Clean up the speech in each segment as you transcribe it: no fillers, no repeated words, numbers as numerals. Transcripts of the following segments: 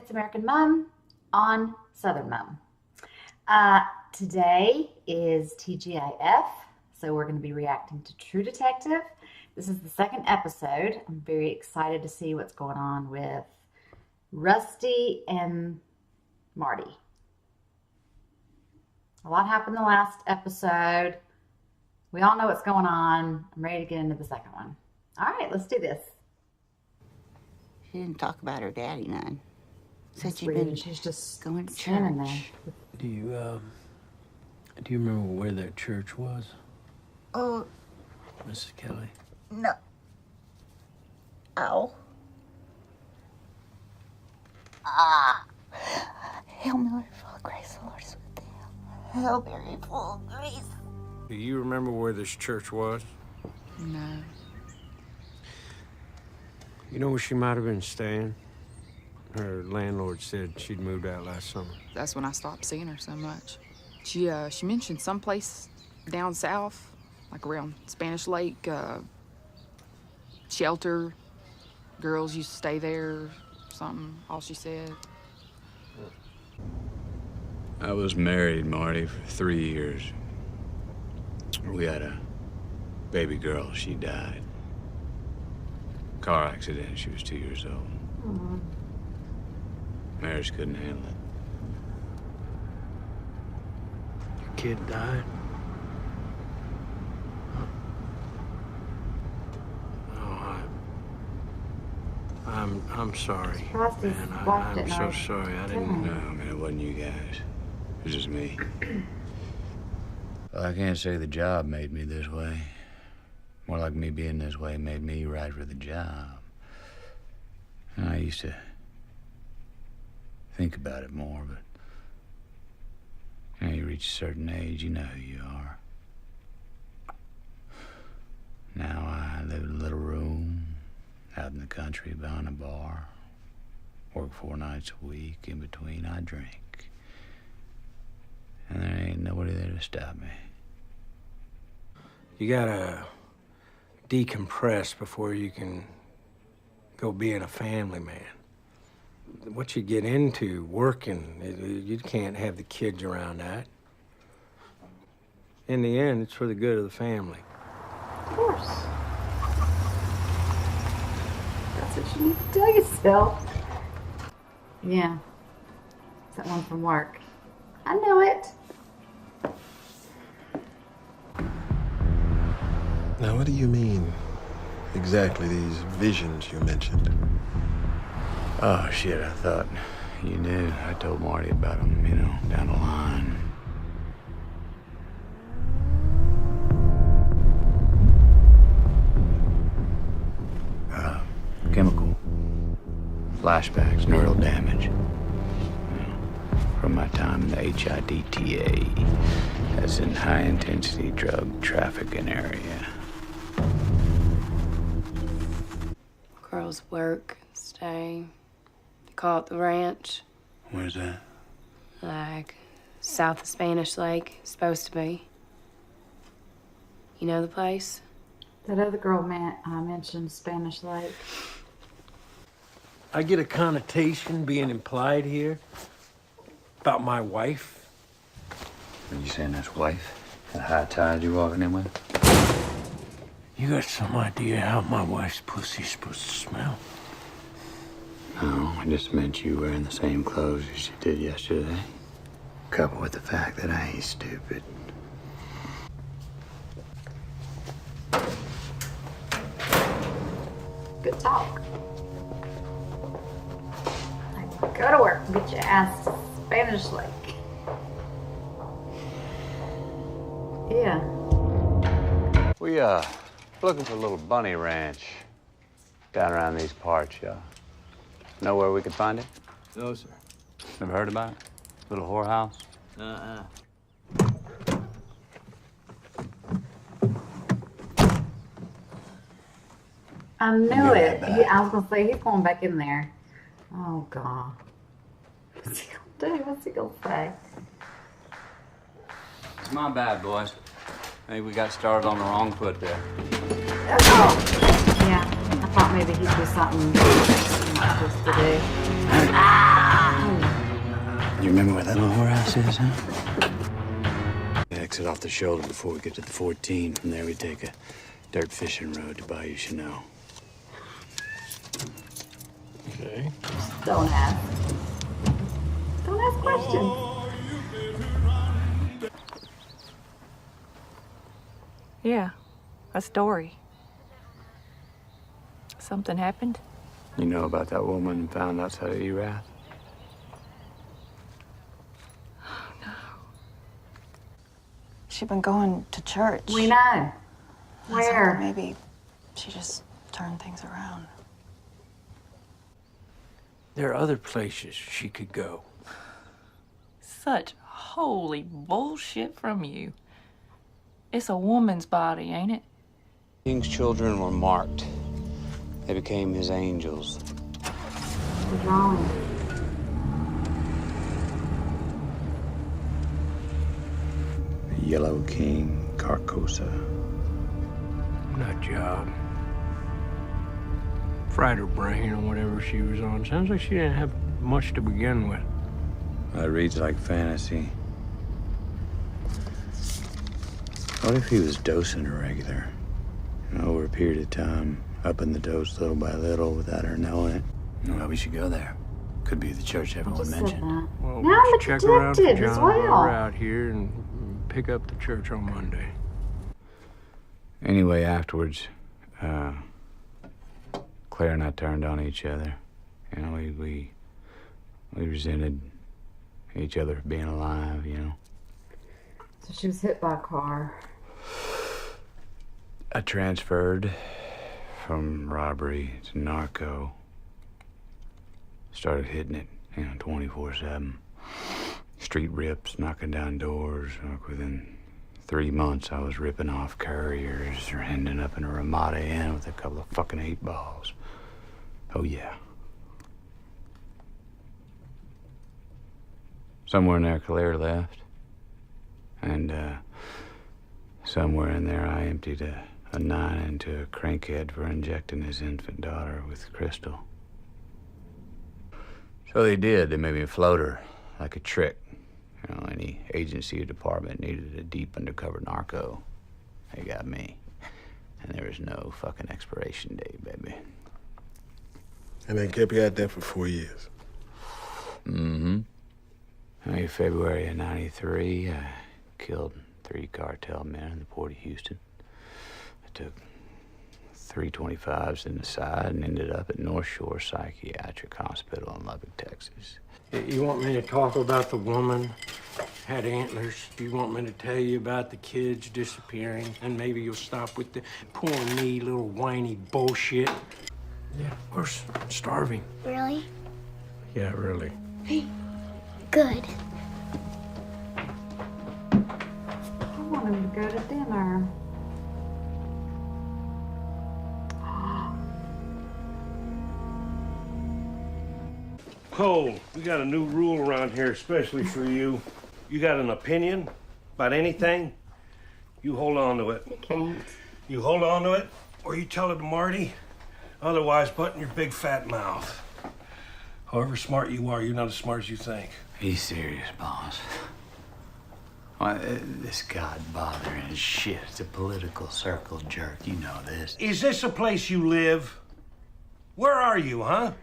It's American Mom on Southern Mom. Today is TGIF, so we're going to be reacting to True Detective. This is the second episode. I'm very excited to see what's going on with Rusty and Marty. A lot happened in the last episode. We all know what's going on. I'm ready to get into the second one. All right, let's do this. She didn't talk about her daddy none. Said It's she'd weird. been She's just going to standing church. there. Do you remember where that church was, Oh, Mrs. Kelly? no. Ow. Hail Mary, full of grace, the Lord is with thee. Hail Mary, full of grace. Do you remember where this church was? No. You know where she might have been staying? Her landlord said she'd moved out last summer. That's when I stopped seeing her so much. She mentioned someplace down south, like around Spanish Lake, shelter. Girls used to stay there, something, all she said. I was married, Marty, for 3 years. We had a baby girl. She died. Car accident. She was 2 years old. Aww. Marriage couldn't handle it. Your kid died? Oh, I'm sorry. Surprised his Man, wife I'm didn't so already sorry. I tell didn't him. No, man, it wasn't you guys. It was just me. Well, I can't say the job made me this way. More like me being this way made me right for the job. And I used to think about it more, but you reach a certain age, you know who you are. Now I live in a little room out in the country behind a bar. Work 4 nights a week. In between, I drink. And there ain't nobody there to stop me. You gotta decompress before you can go being a family man. What you get into working, you can't have the kids around that. In the end, it's for the good of the family. Of course. That's what you need to tell yourself. Yeah. It's that one from work. I know it. Now, what do you mean exactly, these visions you mentioned? Oh, shit, I thought you knew. I told Marty about them, you know, down the line. Chemical flashbacks, neural damage. You know, from my time in the HIDTA. That's in high-intensity drug trafficking area. Girls work, stay. They call it the ranch. Where's that? Like south of Spanish Lake, it's supposed to be. You know the place? That other girl mentioned Spanish Lake. I get a connotation being implied here about my wife. Are you saying that's wife? The high tide you're walking in with? You got some idea how my wife's pussy's supposed to smell? No, I just meant you wearing the same clothes as you did yesterday. Coupled with the fact that I ain't stupid. Good talk. Like, go to work and get your ass to Spanish Lake. Yeah. We, looking for a little bunny ranch down around these parts, y'all. Know where we could find it? No, sir. Never heard about it? Little whorehouse? I knew Give me it. that back. I was going to say, he's going back in there. Oh, God. What's he going to do? What's he going to say? It's my bad, boys. Maybe we got started on the wrong foot there. Oh! Yeah, I thought maybe he'd do something not supposed to do. You remember where that little whorehouse is, huh? Exit off the shoulder before we get to the 14. From there, we take a dirt fishing road to Bayou Chanel. Okay. Don't ask. Don't ask questions. Yeah, a story. Something happened? You know about that woman found outside of Erath? She'd been going to church. We know. I was Where? hoping maybe she just turned things around. There are other places she could go. Such holy bullshit from you. It's a woman's body, ain't it? King's children were marked. They became his angels. The drawing. The Yellow King, Carcosa. Nut job. Fried her brain on whatever she was on. Sounds like she didn't have much to begin with. It reads like fantasy. What if he was dosing her regular? Over a period of time, upping the dose little by little without her knowing it. Well, we should go there. Could be the church everyone Just said mentioned. that. Well, Now I'm a check around for detective as John while well. we're out here and pick up the church on Monday. Anyway, afterwards, Claire and I turned on each other. You know, we resented each other for being alive, you know. So she was hit by a car. I transferred from robbery to narco. Started hitting it, 24/7. Street rips, knocking down doors. Within 3 months, I was ripping off couriers or ending up in a Ramada Inn with a couple of fucking 8-balls. Oh, yeah. Somewhere in there, Claire left. And, somewhere in there, I emptied a 9 into a crankhead for injecting his infant daughter with crystal. So they did. They made me a floater, like a trick. Any agency or department needed a deep undercover narco. They got me. And there was no fucking expiration date, baby. And they kept you out there for 4 years. Mm-hmm. February of '93, I killed 3 cartel men in the port of Houston. I took 325s in the side and ended up at North Shore Psychiatric Hospital in Lubbock, Texas. You want me to talk about the woman? Had antlers. You want me to tell you about the kids disappearing? And maybe you'll stop with the poor me little whiny bullshit. Yeah, of course. Starving. Really? Yeah, really. Good. I want him to go to dinner. Cole, we got a new rule around here, especially for you. You got an opinion about anything, you hold on to it. You can't. You hold on to it, or you tell it to Marty. Otherwise, button your big fat mouth. However smart you are, you're not as smart as you think. He's serious, boss. Why, this God-bothering shit. It's a political circle jerk. You know this. Is this a place you live? Where are you, huh?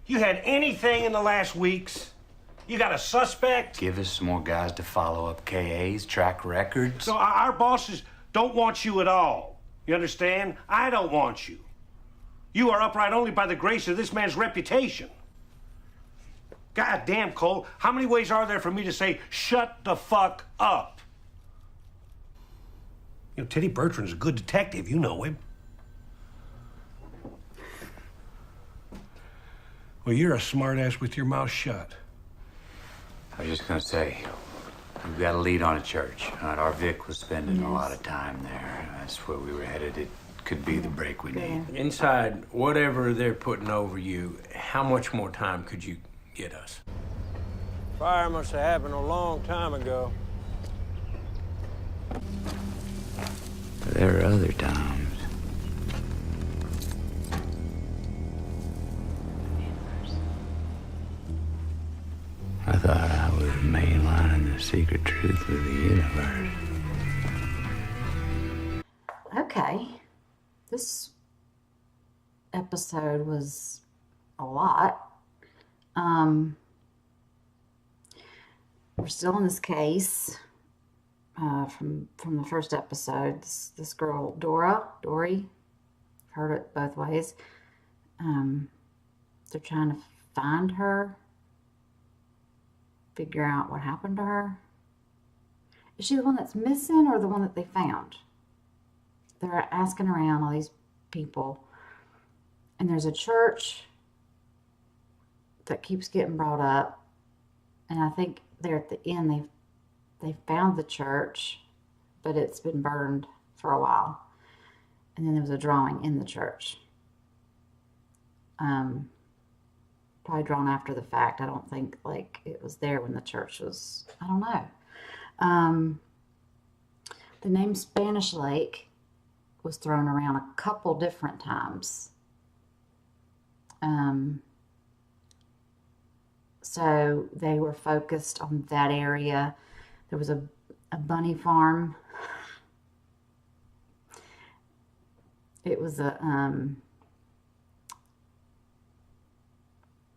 You had anything in the last weeks? You got a suspect? Give us some more guys to follow up KAs, track records. So our bosses don't want you at all. You understand? I don't want you. You are upright only by the grace of this man's reputation. God damn, Cole, how many ways are there for me to say, shut the fuck up? Teddy Bertrand's a good detective. You know him. Well, you're a smartass with your mouth shut. I was just gonna say, we've got a lead on a church. Our Vic was spending a lot of time there. That's where we were headed. It could be the break we need. Inside whatever they're putting over you, how much more time could you get us? Fire must have happened a long time ago. There are other times. I thought I was mainlining the secret truth of the universe. Okay. This episode was a lot. We're still in this case from the first episode. This girl, Dory, heard it both ways. They're trying to find her, figure out what happened to her. Is she the one that's missing or the one that they found? They're asking around all these people, and there's a church that keeps getting brought up, and I think they're at the end. They found the church, but it's been burned for a while, and then there was a drawing in the church. Probably drawn after the fact. I don't think like it was there when the church was. I don't know. The name Spanish Lake was thrown around a couple different times. So they were focused on that area. There was a bunny farm. It was a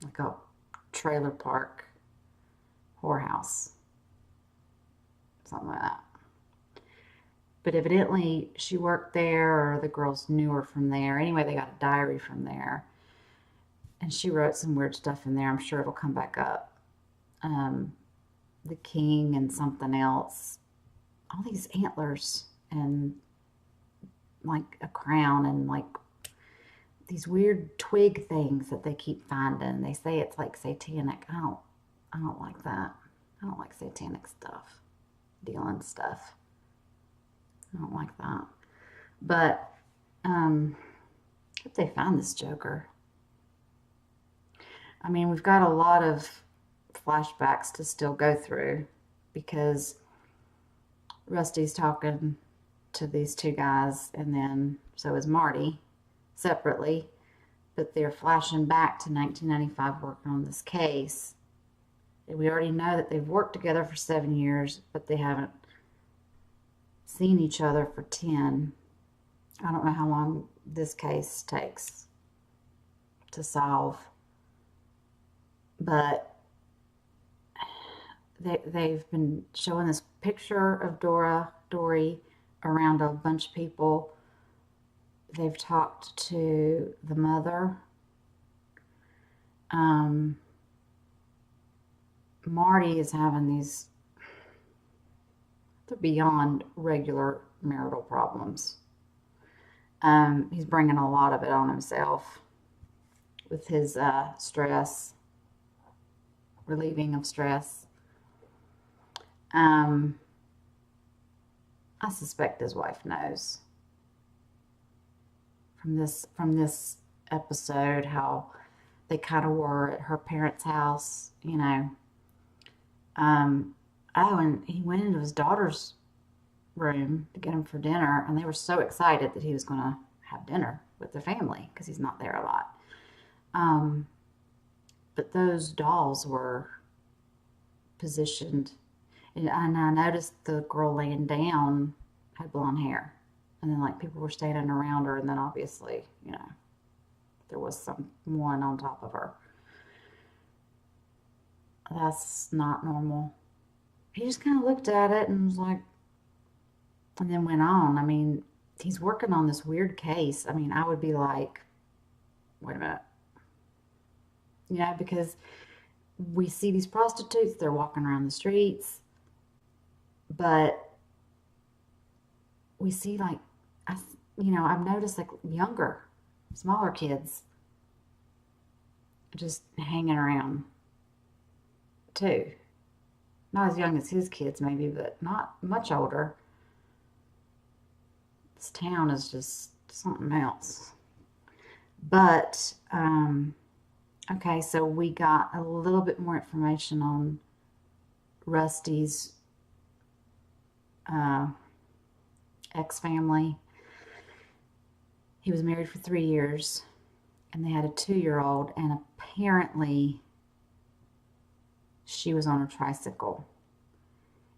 like a trailer park whorehouse, something like that. But evidently she worked there, or the girls knew her from there. Anyway, they got a diary from there, and she wrote some weird stuff in there. I'm sure it'll come back up. The king and something else, all these antlers and like a crown and like these weird twig things that they keep finding. They say it's like satanic. I don't like that. I don't like satanic stuff, dealing stuff. I don't like that. But if they find this Joker, I mean, we've got a lot of flashbacks to still go through, because Rusty's talking to these two guys, and then so is Marty separately, but they're flashing back to 1995 working on this case. And we already know that they've worked together for 7 years, but they haven't seen each other for 10. I don't know how long this case takes to solve, but they've been showing this picture of Dory around a bunch of people. They've talked to the mother. Marty is having these, they're beyond regular marital problems. He's bringing a lot of it on himself with his stress, relieving of stress. I suspect his wife knows from this episode how they kind of were at her parents' house, you know. Oh, and he went into his daughter's room to get him for dinner, and they were so excited that he was going to have dinner with their family because he's not there a lot. But those dolls were positioned, and I noticed the girl laying down had blonde hair, and then like people were standing around her, and then obviously, you know, there was someone on top of her. That's not normal. He just kind of looked at it and was like, and then went on. I mean, he's working on this weird case. I mean, I would be like, wait a minute. You know, because we see these prostitutes, they're walking around the streets, but we see like, I've noticed like younger, smaller kids just hanging around too. Not as young as his kids maybe, but not much older. This town is just something else. But, okay, so we got a little bit more information on Rusty's ex-family. He was married for 3 years, and they had a 2-year-old, and apparently she was on her tricycle.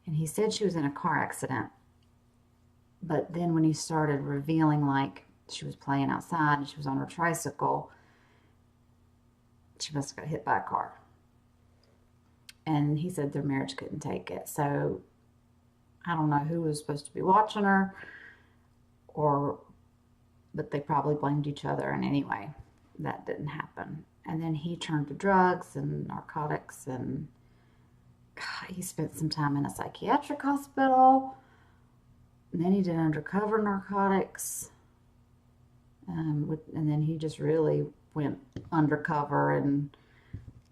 And he said she was in a car accident. But then when he started revealing, like, she was playing outside and she was on her tricycle, she must have got hit by a car. And he said their marriage couldn't take it. So I don't know who was supposed to be watching her, but they probably blamed each other. And anyway, that didn't happen. And then he turned to drugs and narcotics, and God, he spent some time in a psychiatric hospital. And then he did undercover narcotics. And then he just really went undercover and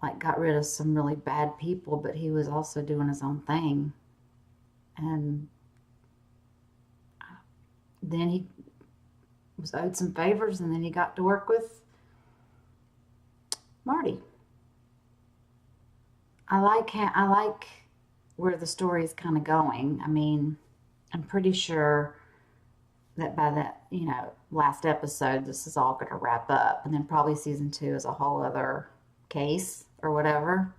like got rid of some really bad people, but he was also doing his own thing. And then he was owed some favors, and then he got to work with Marty. I like where the story is kind of going. I mean, I'm pretty sure that by that, last episode, this is all going to wrap up, and then probably season 2 is a whole other case or whatever.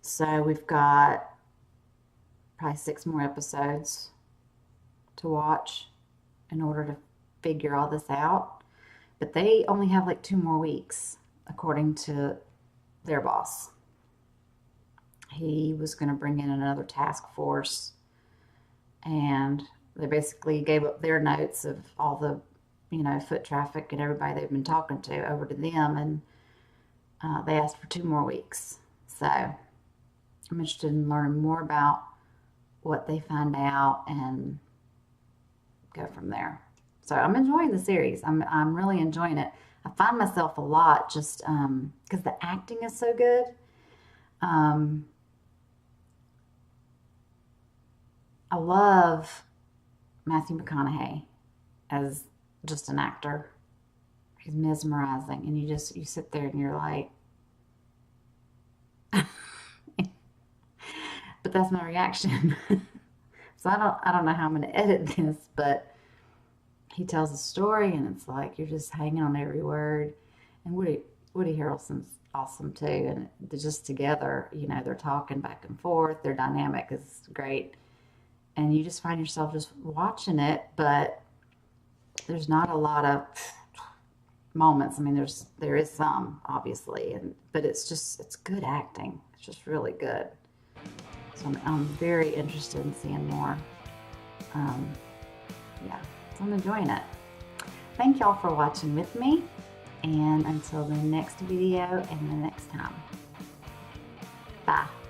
So we've got probably 6 more episodes to watch in order to figure all this out. But they only have like 2 more weeks, according to their boss. He was going to bring in another task force, and they basically gave up their notes of all the, foot traffic and everybody they've been talking to over to them, and they asked for 2 more weeks. So I'm interested in learning more about what they find out and go from there. So I'm enjoying the series. I'm really enjoying it. I find myself a lot just because the acting is so good. I love Matthew McConaughey as just an actor. He's mesmerizing, and you sit there and you're like, but that's my reaction. So I don't know how I'm going to edit this, but he tells a story, and it's like you're just hanging on every word. And Woody Harrelson's awesome too, and they're just together. They're talking back and forth. Their dynamic is great, and you just find yourself just watching it. But there's not a lot of moments. I mean, there is some obviously, but it's good acting. It's just really good. So I'm very interested in seeing more. Yeah. So I'm enjoying it. Thank y'all for watching with me, and until the next video and the next time. Bye.